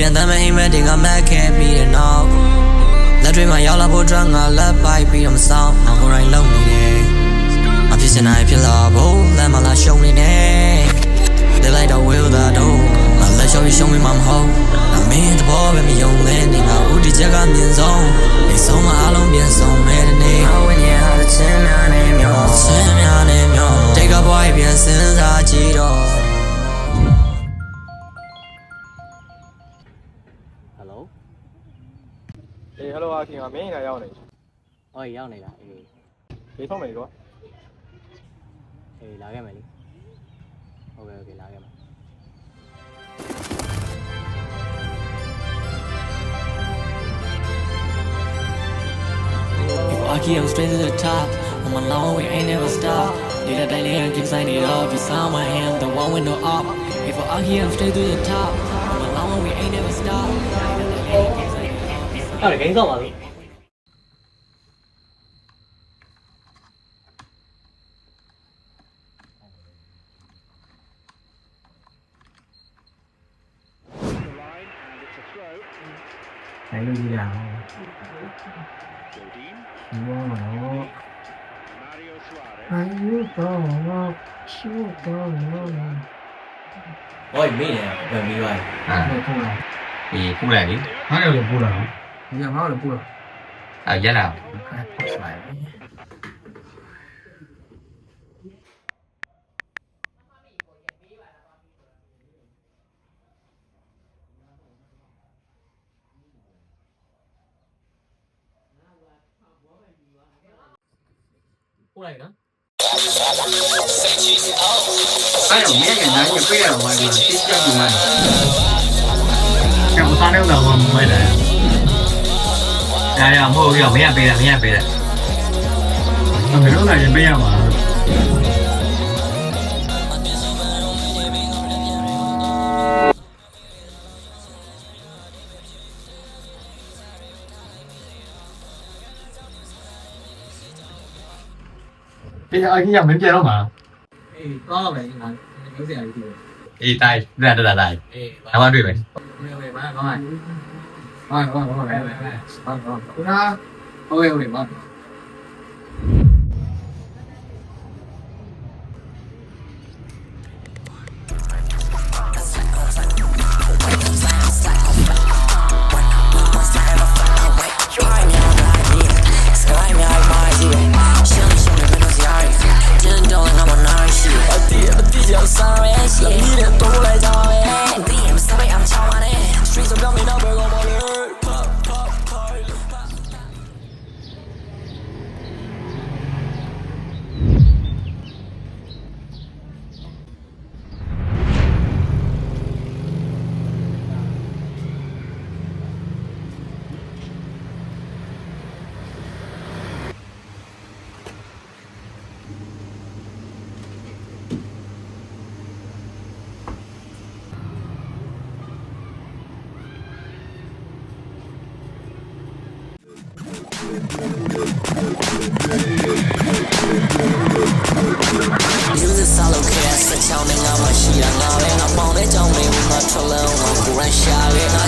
ပြန်တမ်းမအိမ်မက်တွေကမက်ခဲပြီးတဲ့နောက်လက်တွေမှာရောက်လာဖို့အတွက်ငါလက်ပိုက်ပြီးတော့မဆောင်ငါကိုယ်တိုင်လုံနေတယ်မဖြစ်စင်နိုင်ဖြစ်လာဖို့လက်မလာရှုံးနေတယ်လက်လိုက်တော့ဝေးတာတော့ငါလက်ရှုံးရှုံးမိမှာမဟုတ်အမင်းတဘောပဲမယုံလဲနေငါဦးဒီချက်ကမြင်ဆုံးနေဆုံးမအားလုံးပြန်ဆုံးမဲ့တဲ့နေ့အဝင်းရတဲ့ချင်းများနဲ့မျိုးချင်းများနဲ့မျိုးတိတ်ကပွားပြန်စဉ်းစားကြည့်တော့hello 阿ခင်မင်းလာရောက်နေဟောရောက်နေတာအေးဘေးဆုံးမယ်ကွာအေးလာခဲ့မယ်လေဟုတ်ကဲ့လာခဲ့မယ် If I keep straight to the top I'm a long way ain't never stop Need a daily and keep signing it up You sound my hand the one with no up If I keep straight to the top I'm a long way ain't never stopအဲ့ဒါဂိမ်းဆောက်ပါလို့နိုင်လို့ရအောင်ဘောနော်အယူတော့ရှူတော့နော်ဟောမင်းလည်းပြန်ပြီးသွားပြီဟုတ်ကဲ့အေးပူလိုက်လေဟာလည်းပူလာညငါလည်းပူလာရက်လာဆက်လိုက်ပူလိုက်နော်အဲ့တော့မင်းကနိုင်ပြရတော့ဘာလဲတိကျမှုမှန်ကဲမသားနေတော့မမိုက်တယ်ဒါရမဟုတ်ဘူးမင်းကပေးတယ်မင်းတို့လည်းရင်ပေးရမှာအကြီးကမင်းပြန်တော့မှာအေးတော့ပဲငါမျိုးစရာကြီးတွေ့အေးတိုင်းတက်တိုင်းအေးနောက်မှတွေ့မယ်ဟုတ်ကဲ့ပါဟုတ်ကဲ့ပါ Music solo care ဆက်ချောင်းနဲ့ငါမရှိတာငါပဲငါပေါင်းတဲ့ကြောင်းလေးငါထွက်လုံးငါကိုယ်ရရှာခဲ့ငါ